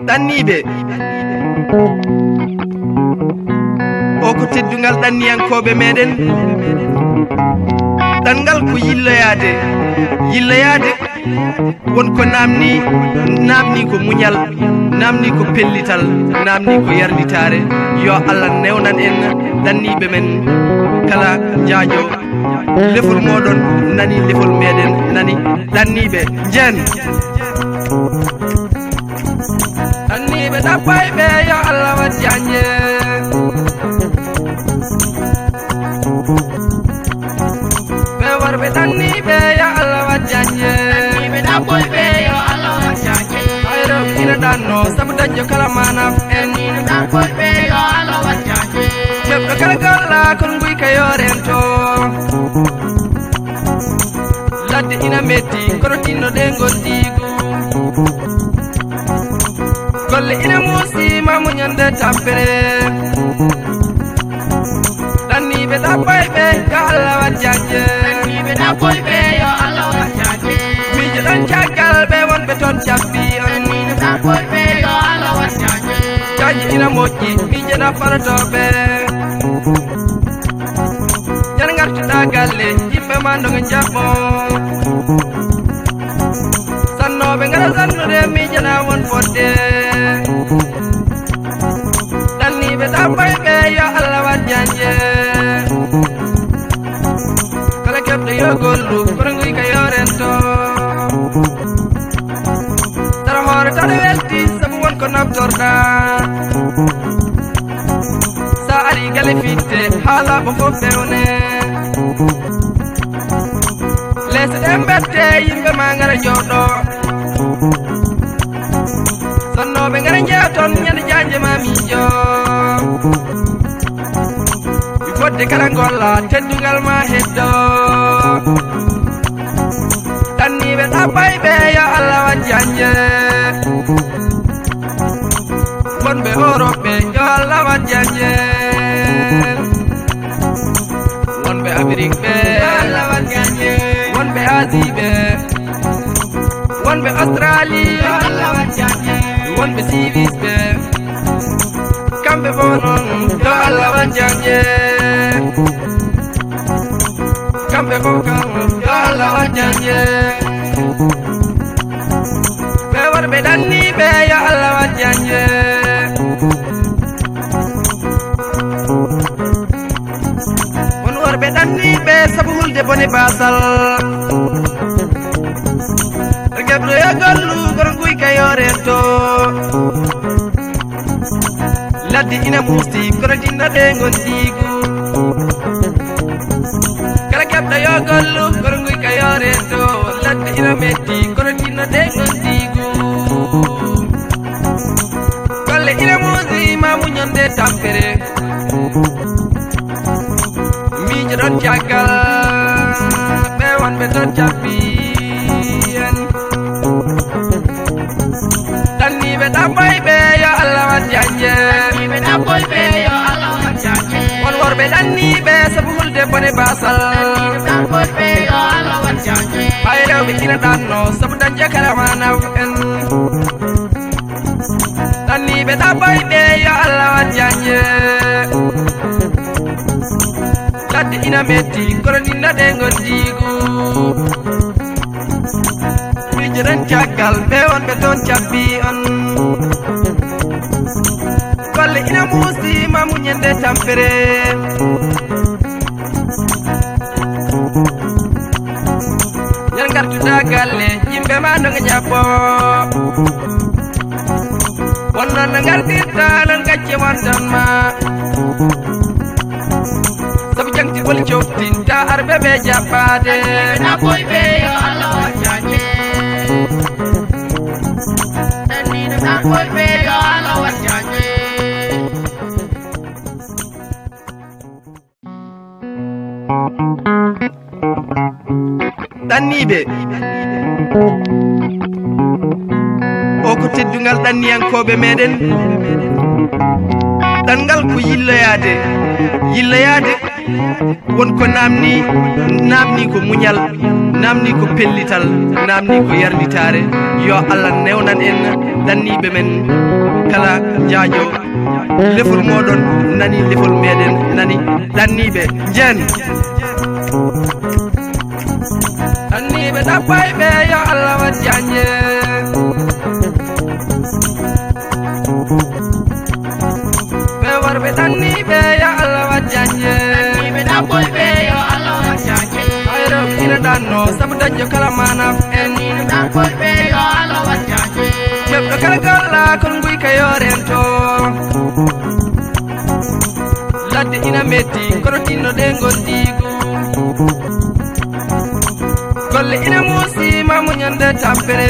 ɗanniɓe o ko teddungal ɗanniyankoɓe meɗen ɗanngal ko yilloyade wonko namni ko muñal, namni ko pellital, namni ko yarditare. Yo Allah newnan en ɗanniɓe men kala jaajo lefol moɗon nani lefol meɗen nani ɗanniɓe jen ɗanniɓe ɗaɓɓayɓe yo Allah wat janje ɓe worɓe ɗanniɓe yo Allah wat janje ɗanniɓe ɗaɓɓayɓe yo Allah wat janje ayro ina ɗanno sabu dañjo kala manaf en ina ɗaɓɓayɓe yo Allah wat janje keɓɗo kala galla kon guyka yorento ladde ina metti kono tinno ɗe gondigu golle ina muusi mamuñande tampere ɗanniɓe ɗaɓɓayɓe yo Allah wat janje ɗanniɓe ɗaɓɓayɓe yo Allah wat janje miijo ɗon caggal ɓe wonɓe toon cabbi ɗanniɓe ɗaɓɓayɓe yo Allah wat janje jaji ina moƴƴi miijo ɗaɓɓanotoɓe jan gartuɗa galle yimɓe ma ndogo jaɓɓo sannoɓe ngara sannude miijana won fodde ɗanniɓe ɗaɓɓayɓe yo Allah wat janje kala keɓɗo yo gollu kono guyka yorento tara hoore taɗa welti sabu wonko naftorɗa sa ari gale fitte haalaɓo fof fewne leyse ɗe mbette yimɓe ma ngara jooɗo sonnoɓe ngara jeeya toon ñande janje ma miijo mi fodde kala golla teddugal ma heddo ɗanniɓe ɗaɓɓayɓe yo Allah wat janje wonɓe Europe yo Allah wat janje wonɓe Amérique ɓe yo Allah wat janje wonɓe Asie ɓe wonɓe Australie yo Allah wat janje wonɓe Suisse ɓe kamɓe fo noon yo Allah wat janje kamɓe fo kam yo Allah wat janje ɓe worɓe ɗanniɓe yo Allah wat janje won worɓe ɗanniɓe sabu hulde bone basal geɓɗo yo gollu kono guyka yorento ladde ina muusi kono tinno ɗe gondigu kala keɓɗo yo gollu kono guyka yorento ladde ina metti kono tinno ɗe gondigu golle ina muusi mamuñonde tampere miijo ɗon caggal ɓe wonɓe toon cabbi ɗanniɓe ɗaɓɓayɓe yo Allah wat janje ɗanniɓe ɗaɓɓayɓe yo Allah wat janje won worɓe ɗanniɓe sabu hulde bone basal ɗanniɓe ɗaɓɓayɓe yo Allah wat janje hay rewɓe ina ɗanno sabu dañje kala manaf en ɗanniɓe ɗaɓɓayɓe yo Allah wat janje ladde ina metti kono ninno ɗe gondigu miijo ɗon caggal ɓe wonɓe toon cabbi on golle ina muusi mamuñande tampere yan gartuɗa galle yimɓe ma ndogo jaɓɓo wonnoon no gartirta non gacce wonton ma sabu jangti bol coftinta arɓe ɓe jaɓɓade ɗaɓɓayɓe yo Allah wat janje ɗanniɓe ɗaɓɓayɓe yo Allah wat janje ɗanniɓe o ko teddungal ɗanniyankoɓe meɗen ɗanngal ko yilloyade wonko namni ko muñal namni ko pellital namni ko yarditare yo Allah newnan en dannibe men kala jaajo lefol modon nani lefol meden nani dannibe jen dannibe dabay be yo Allah wajjanje be warbe dannibe yo Allah wajjanje dannibe dabay be yo Allah wajjanje ayro ina danno sabu danjo kala manaf en ina dabay be yo Allah wajjanje jebdo kala kala kon nguy kayorento ladde ina metti kono tinno de gondigu golle ina musi mamu nyande tampere